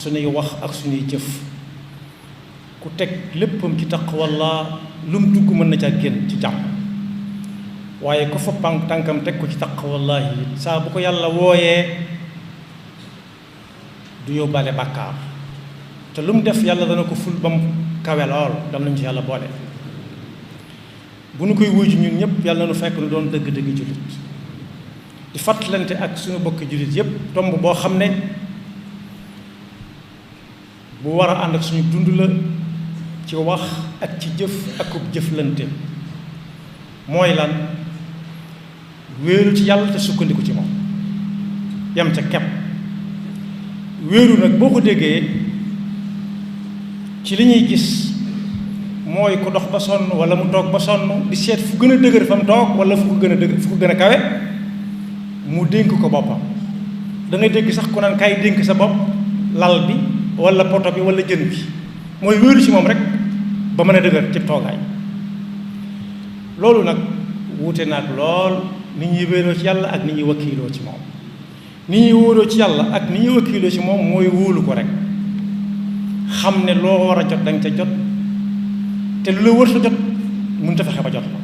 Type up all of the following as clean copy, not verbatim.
suñuy wax ak suñuy jëf ku teg léppam ci taqwallah lu mu dugg mën na caa génn ci jàmm waaye ku fa tànkam teg ko ci taqwallahi saa bu ko yàlla wooyee du yóbbaale bàkkaar te lu mu def yàlla dana ko ful ba mu kawe lool dam nañu ci yàlla boole bu nu koy wuyu ñun ñëpp yàlla nu fekk nu doon dëgg-dëgg jullit di fàttalante ak suñu bokki jullit yëpp tomb boo xam ne bu war a ànd ak suñu dund la ci wax ak ci jëf ak ub jëflante mooy lan wéeru ci yàlla te sukkandiku ci moom yam ca kepp wéeru nag boo ko déggee ci li ñuy gis mooy ku dox ba sonn wala mu toog ba sonn di seet fu gën a dëgër fa mu toog wala fu ko gën a dëgër fu ko gën a kawe mu dénk ko boppam da ngay dégg sax ku naan kaay dénk sa bopp lal bi wala poto bi wala jën bi mooy wéeru ci moom rek ba mën a dëgër ci toogaay loolu nag wuute naag lool ni ñuy wéeroo ci yàlla ak ni ñuy wakkiiloo ci moom ni ñuy wóoroo ci yàlla ak ni ñuy wakkiiloo ci moom mooy wóolu ko rek xam ne loo war a jot danga ca jot te lu la wër sa jot mënut a fexe ba jot la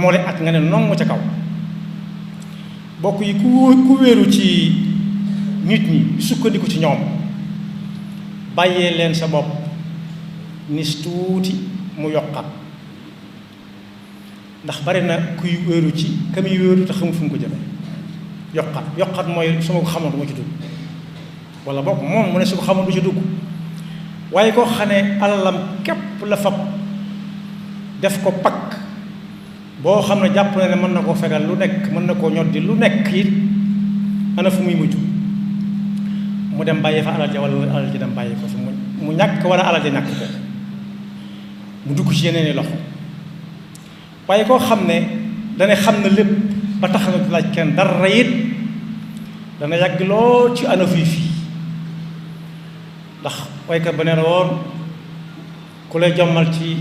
moo le ak nga ne nongu ca kaw bokk yi ku wéeru ci nit ñi sukkandiku ci ñoom bàyyee leen sa bopp nis tuuti mu yokkat ndax bari na kuy wéeru ci ka muy wéeru te xamul fu mu ko jëme yokkat mooy su ma ko xamoon du ma ci dugg wala boog moom mu ne su ko xamoon du ci dugg waaye koo xam ne alalam képp la fab def ko pakk boo xam ne jàpp na ne mën na koo fegal lu nekk mën na koo ñoddi lu nekk it ana fu muy mujj mu dem bàyyi fa alal ja wala alal ji dem bàyyi ko fi mu ñàkk wala alal ji ñàkk ko mu dugg ci yeneen i loxo waaye koo xam ne dana xam na lépp ba tax na du laaj kenn dara it dana yàgg lool ci ana fii ndax waykat ba nee na woon ku lay jommal ci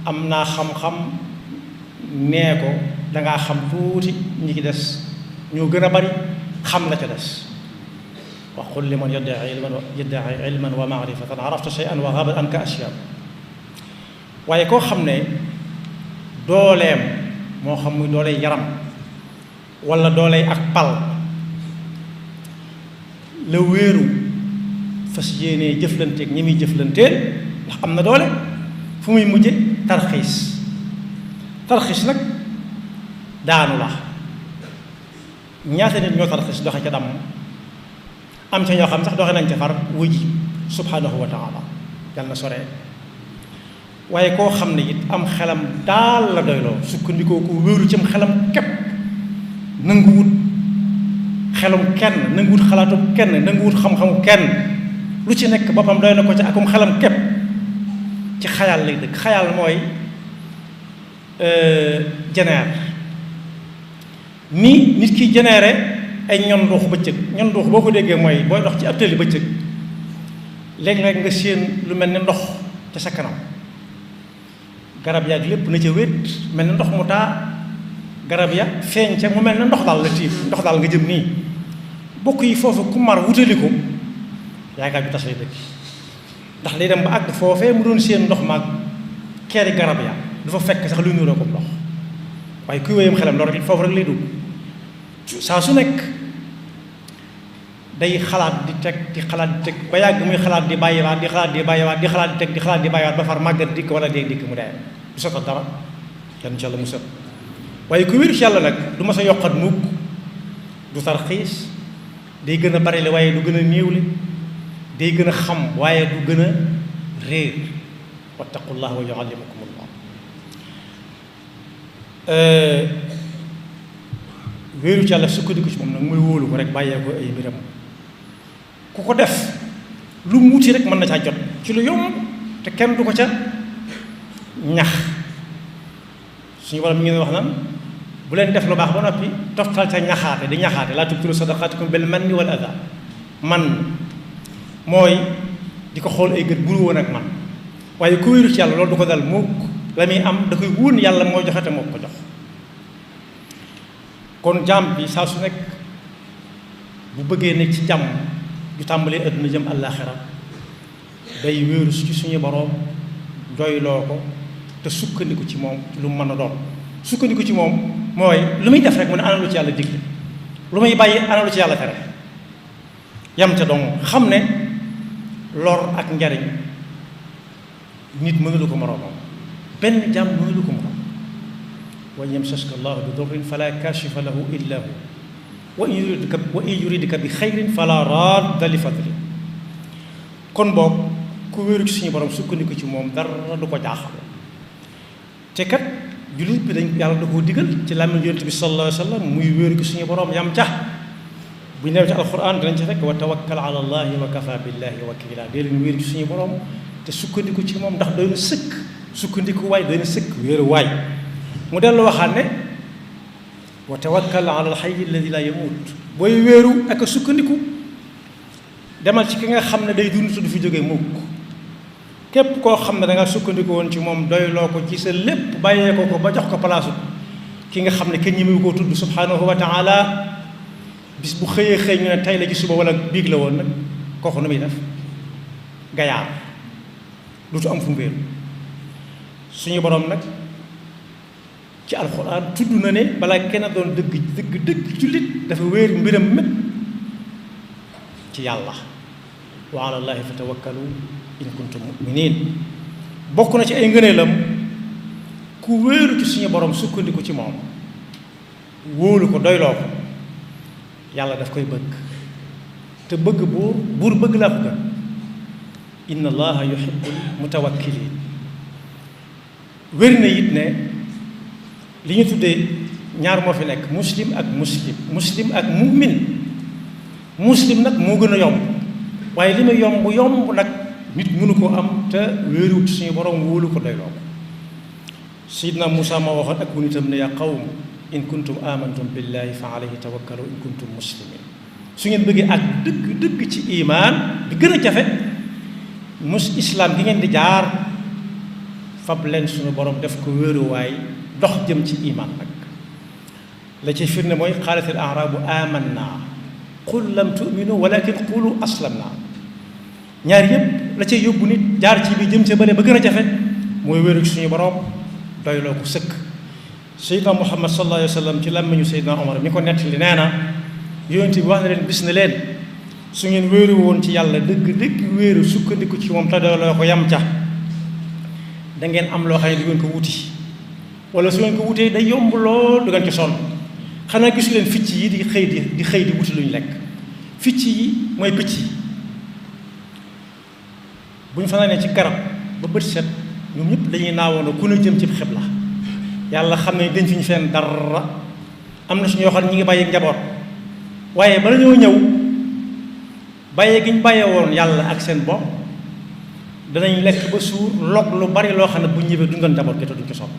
am naa xam-xam nee ko dangaa xam tuuti ñi ci des ñoo gën a bari xam la ca des wa qul liman yadda'i ilman wa ma'rifatan arafta shay'an wa ghabat anka ashya' waaye koo xam ne dooleem moo xam muy dooley yaram wala dooley ak pal la wéeru fas yéenee jëflanteeg ñi muy jëflanteel ndax am na doole fu muy mujje tarxiis nag daanu la ñaata nit ñoo tarxiis doxe ca damm am ca ñoo xam sax doxe nañ ca far wuji subhanahu wa taala yàlla na soree waaye koo xam ne it am xelam daal la doyloo sukkandikoo ko wéeru cim xelam képp nanguwut xelum kenn nanguwut xalaatum kenn nanguwut xam-xamu kenn lu ci nekk boppam doy na ko ci akum xelam képp ci xayaal lay dëkk xayaal mooy jeneer ni nit ki jeneere ay ñon nduux bëccëg ñon nduux boo ko déggee mooy booy dox ci ab tëli bëccëg léeg-léeg nga séen lu mel ni ndox ca sa kanam garab yaag lépp na ca wét mel ni ndox mu taa garab ya feeñ ca mu mel ne ndox daal la tiim ndox daal nga jëm nii bokk yi foofu ku mar wutali ko yaakaar bi tas lay dëkk ndax day dem ba àgg foofee mu doon seen ndox maag keeri garab ya du fa fekk sax luy nuroo ko ndox waaye kuy wéyam xelam loolu foofu rek lay dugg saa su nekk day xalaat di teg ba yàgg muy xalaat di bàyyiwaat di xalaat di bàyyiwaat di xalaat di teg di xalaat di bàyyiwaat ba far màggat dikk wala dee dikk mu dee du sotal dara kenn ci yàlla mu sët waaye ku wéru ci yàlla nag du ma sa yokkat mukk du tarxiis day gën a bari le waaye du gën a néewle day gën a xam waaye du gën a réer wattaqullah wa yuallimukumullah wéeru ci yàlla sukkandiku ci moom nag mooy wóolu ko rek bàyyee ko ay mbiram ku ko def lu mu wuti rek mën na caa jot ci lu yomb te kenn du ko ca ñax suñu wala mi ngi wax naan bu leen def lu baax ba noppi toftal ca ñaxaate di ñaxaate laa tubtilu sadaqaatikum bil manni wal adaa man mooy di ko xool ay gët buru woon ak man waaye ku wéeru ci yàlla loolu du ko dal mukk la muy am da koy wóor yàlla moo joxe te moo ko jox kon jaam bi saa su nekk bu bëggee nekk ci jàmm ju tàmbalee adduna jëm àllaaxira day wéeru ci suñu boroom doyloo ko te sukkandiku ci moom lu mu mën a doon sukkandiku ci moom mooy lu muy def rek mu ne ana lu ci yàlla digle lu muy bàyyi ana lu ci yàlla tere yam ca dong xam ne lor ak njariñ nit mënulu ko moroomam benn jàmm mënulu ko moroom wa in yamsaska allahu bi durrin fala kashifa lahu illa hu wa in yuridka bi xayrin fala radda li fadli kon boog ku wéeru ci suñu borom sukkandiku ci moom dara du ko jaaxal te kat jullit bi dañ yàlla da koo digal ci làmmiñ yonent bi sallallahu alayhi wa sallam muy wéeru ci suñu borom yam ca bu ñu nee ci alquran dinañ ci fekk wa tawakkal ala allahi wa kafa billahi wakila dee leen wéeru ci suñu borom te sukkandiku ci moom ndax doy na sëkk sukkandiku waay doy na sëkk wéeru waay mu dellu waxaat ne wa tawakkal ala alxayyi alladi la yamut booy wéeru ak a sukkandiku demal ci ki nga xam ne day dund te du fi jógee mukk képp koo xam ne da nga sukkandiku woon ci moom doyloo ko ci sa lépp bàyyee ko ba jox ko palaasu ki nga xam ne kenn ñi mu koo tudd subhanahu wa taala bis bu xëyee xëy ñu ne tey la ci suba wala biig la woon nag kooku nu muy def gayaar dutu am fu mu wéeru suñu borom nag ci alxuraan tudd na ne balaa kenn doon dëgg jullit dafa wéer mbiram mépp ci yàlla wa ala llahi fa tawakkalu in kuntum muminin bokk na ci ay ngëneelam ku wéeru ci suñu borom sukkandiku ci moom wóolu ko doyloo ko yàlla daf koy bëgg te bëgg buur bëgg laa ko gën inna allaha yuhibbul mutawakkilin wér na it ne li ñu tuddee ñaar moo fi nekk muslim ak mu'min muslim nag moo gën a yomb waaye li muy yomb nag nit mënu ko am te wéeruwut suñu borom wóolu ko doyloo ko Seydina Muusaa ma waxoon ak bu nitam ne yaa qawm in kuntum amantum billahi fa alayhi tawakkalu in kuntum muslimin su ngeen bëggee ak dëgg ci imaan bi gën a jafe islaam gi ngeen di jaar fab leen suñu borom def ko wéeruwaay dox jëm ci imaan nag la ci firnde mooy qaalatil a'raabu amanna qul lam tu'minu walakin qulu aslamna ñaar yëpp la cay yóbbu nit jaar ci bi jëm ca bële ba gën a jafe mooy wéeru suñu borom doyloo ko sëkk Seydina Muhammad sallallahu alayhi wa sallam ci làmmiñu Seydina Omar mi ko nettali nee na yonent bi wax na leen bis ne leen su ngeen wéeru woon ci yàlla dëgg wéeru sukkandiku ci moom te doyloo ko yam ca da ngeen am loo xam ne du ngeen ko wuti wala su ngeen ko wutee day yomb lool du ngeen ci sonn xanaa gisu leen picc yi di xëy di wuti lu ñu lekk picc yi mooy picc yi bu ñu fanaanee ci garab ba bët set ñoom ñëpp dañuy naawoon ku ne jëm ci xibla yàlla xam ne dañ fi ñu fenn dara am na suñu yoo xam ne ñi ngi bàyyi njaboot waaye bala ñoo ñëw bàyyee gi ñu bàyyee woon yàlla ak seen bopp danañ lekk ba suur log lu bari loo xam ne bu ñëwee dundoon njaboot gi te duñ ko sopp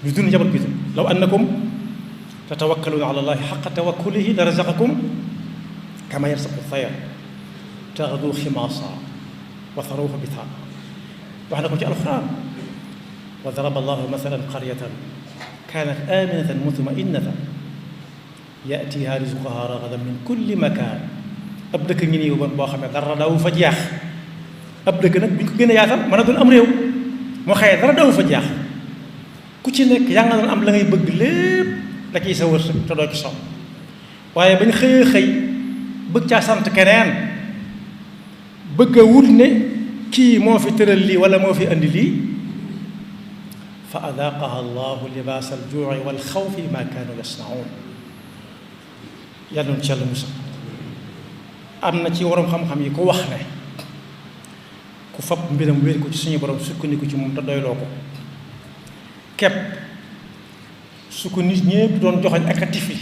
ñu dund njaboot gi law annakum tatawakkaluuna ala allahi xaqa tawakkulihi la razaqakum kama yarsaqu tayr taxdu ximaasa wa taruuha bitaana wax na ko ci alquran wa daraba allahu mathalan qaryatan kanat aminatan mutma'innatan yatiha rizquha ragadan min kulli makan ab dëkk ngi nii boo xam ne dara daw fa jeex ab dëkk nag bi ñu ko gën a yaatal mën a doon am réew moo xëyee dara daw fa jeex ku ci nekk yaa nga doon am la ngay bëgg lépp la ciy sa wërsëg te doo ci sonn waaye bañ xëy bëgg caa sant keneen bëgg a wut ne kii moo fi tëral lii wala moo fi andi lii fa adaaqaha allahu libaas aljuuci wal xawfi ma kaanu yasnaun yàlla na ci yàlla musal am na ci waroom xam-xam yi ko wax ne ku fab mbiram wéer ko ci suñu borom sukkandiku ci moom te doyloo ko képp su ko nit ñépp doon joxoñ ak a tifli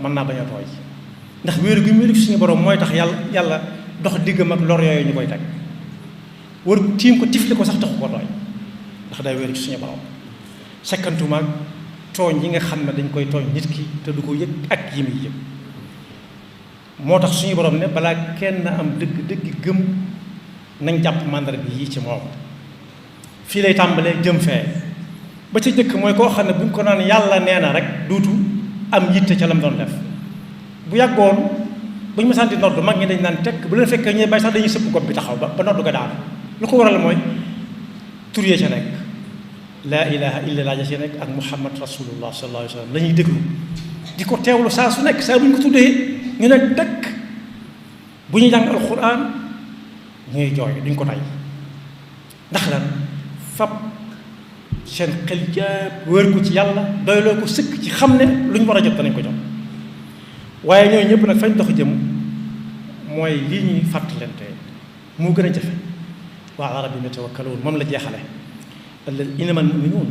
mën naa bañ a tooy ndax wéeru gi mu wéeru ci suñu borom mooy tax yàlla dox diggam ak lor yooyu ñu koy teg war tiim ko tifli ko sax taxu ko tooy ndax day wéeru ci suñu borom sekkantumaag tooñ yi nga xam ne dañ koy tooñ nit ki te du ko yëg ak yi muy yëg moo tax suñu borom ne balaa kenn am dëgg gëm nañ jàpp màndarga yii ci moom fii lay tàmbalee jëm fee ba ca jëkk mooy koo xam ne buñ ko naan yàlla nee na rek duutu am yitte ca lam doon def bu yàggoon bu ñu mësaan di nodd mag ñi dañ naan tekk bu leen fekkee ñuy bay sax dañuy sëpp gopp bi taxaw ba nodd ga daanu lu ko waral mooy tur yee ca nekk laa ilaha illallah ja ca nekk ak muhammad rasulullah sallallahu alayhi wa sallam la ñuy déglu di ko teewlu saa su nekk saa bu ñu ko tuddee ñu ne tekk bu ñuy jàng alquran ñuy jooy duñ ko tay ndax lan fab seen xel jàpp wër ko ci yàlla doyloo ko sëkk ci xam ne lu ñu war a jot danañ ko jot waaye ñooñu ñëpp nag fañ dox jëm mooy lii ñuy fàttalante moo gën a jafe wa ala rabbihim yatawakkaluun moom la jeexale innamal mu'minuun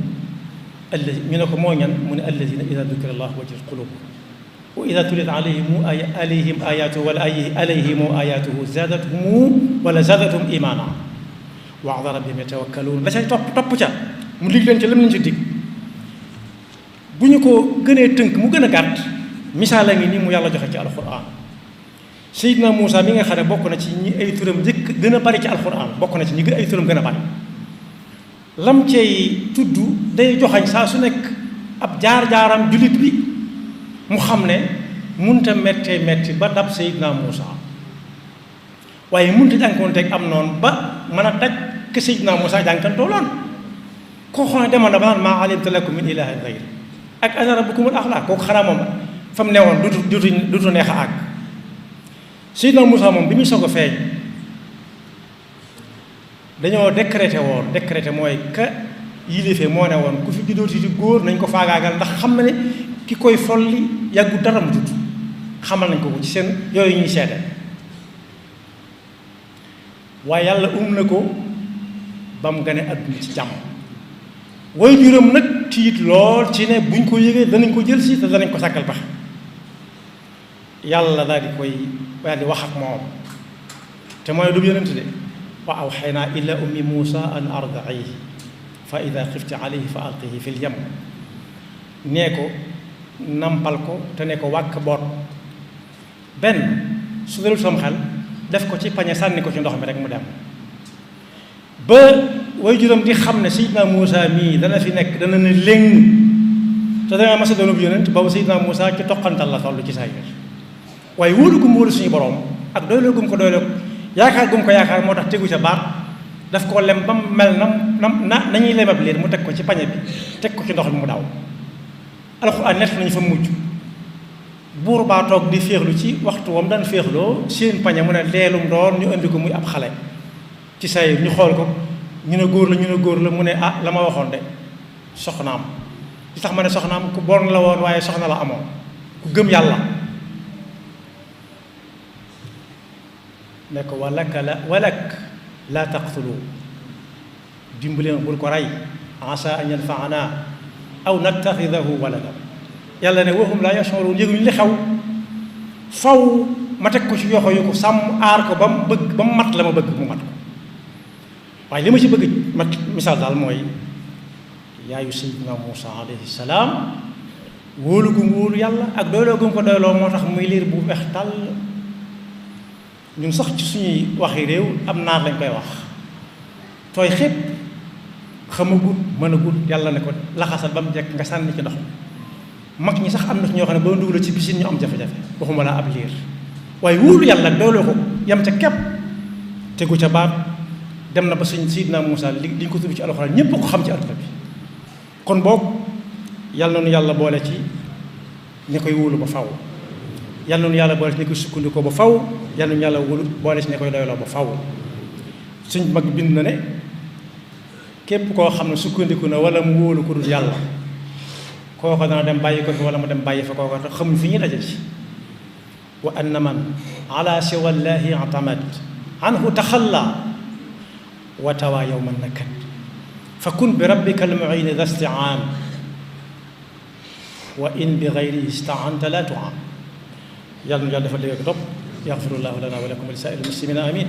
ñu ne ko moo ñan mu ne alladina ida dukira allah wajilat qulubuhum wa ida tuliyat alayhim ayatuhu wala alayhim ayatuhu zaadathum imaana wa ala rabbihim yatawakkaluun la cay topp ca mu dig leen ca lam lañ ci dig bu ñu ko gënee tënk mu gën a gàtt misaal a ngi nii mu yàlla joxe ci alquran Seydina Muusa mi nga xam ne bokk na ci ñi ay turam njëkk gën a bari ci alquran bokk na ci ñi ay turam gën a bari lam cay tudd day joxañ saa su nekk ab jaar-jaaram jullit bi mu xam ne munta mettee metti ba dab Seydina Muusa waaye munta jànkoonteeg am noonu ba mën a daj ke Seydina Muusa jànkantooloon koo xam ne demoon na ba naan maa alimtu lakum min ilahin ghayri ak ana rabbukumul a'la kooku xanaa moom fa mu newoon dutu neex a àgg Seydina Muusa moom bi muy soog a feeñ dañoo décrété mooy ka yilifee moo ne woon ku fi juddooti di góor nañ ko faagaagal ndax xam na ne ki koy folli yàggu dara mu judd xamal nañ ko ci seen yooyu ñuy seete waaye yàlla na ko ba mu gane àdduna ci jàmm way juróom nag tiit lool ci ne buñ ko yëgee danañ ko jël si te danañ ko sàkkal pax yàlla daal di wax ak moom te mooy du yonent de wa awxaynaa ila ummi muusa an arda'ihi fa ida xifti alayhi fa alqihi fi lyam nee ko nampal ko te ne ko wàkk boot benn su dalul sam xel def ko ci pañe sànni ko ci ndox mi rek mu dem ba way juróom di xam ne Seydina Muusa mii dana fi nekk dana ne léng te dana masa doonub yonent boobu Seydina Muusa ci toqantal la toll ci saa yir waaye wóolu gum wóolu suñu borom ak doyloo gum ko doyloo yaakaar gum ko yaakaar moo tax tegu ca baat daf koo lem ba mu mel nañuy lemab liir mu teg ko ci pañe bi teg ko ci ndox bi mu daw alxuraan nett nañu fa mujj buur baa toog di féexlu ci waxtu wam daan féexloo seen pañe mu ne leelum doon ñu indi ko muy ab xale ci saa yir ñu xool ko ñu ne góor la mu ne la ma waxoon de soxnaam li tax ma ne soxnaam ku bon la woon waaye soxna la amoon ku gëm yàlla ne ko walak laa taqtulu dimbaleen bul ko rey asa an yanfaana aw nattaxidahu walada yàlla ne waxum laa yash'uruun yëguñu li xew faw ma teg ko ci yoxo yu ko sàmm aar ko ba mu mat la ma bëgg mu mat ko waaye li ma ci bëgg ma misaal daal mooy yaayu Seydina Muusa alayhi salaam wóolu gu mu wóolu yàlla ak doyloo gu mu ko doyloo moo tax muy liir bu weex tàll ñun sax ci suñuy waxi réew am naar lañ koy wax tooy xépp xamagut mënagut yàlla ne ko laxasal ba mu jekk nga sànni ci ndox mag ñi sax am na ci ñoo xam ne ba dugal ci piscine ñu am jafe-jafe waxuma laa ab liir waaye wóolu yàlla doyloo ko yam ca kepp tegu ca baat dem na ba sëñ Seydina Muusa li ñu ko tudd ci alxuraan ñépp ko xam ci àdduna bi kon boog yàlla na nu yàlla boole ci ñi koy wóolu ba faw yàlla na nu yàlla boole ci ñi koy sukkandikoo ba faw yàlla na nu yàlla wóolu boole ci ñi koy doyloo ba faw suñ mag bind na ne képp koo xam ne sukkandiku na wala mu wóolu ko dul yàlla kooko dana dem bàyyi ko fi wala mu dem bàyyi fa kooko te xamuñ fi ñuy daje ci wa anna man ala siwa llahi atamad anhu taxalla wa tawa yowma nakkat fa kun bi rabbika almuin da stiaan wa in bi gayri istaanta la tuaan yàlla nu yàlla dafa dégg ak topp yaxfirullahu lana wa lakum wa li saa'iril muslimina amin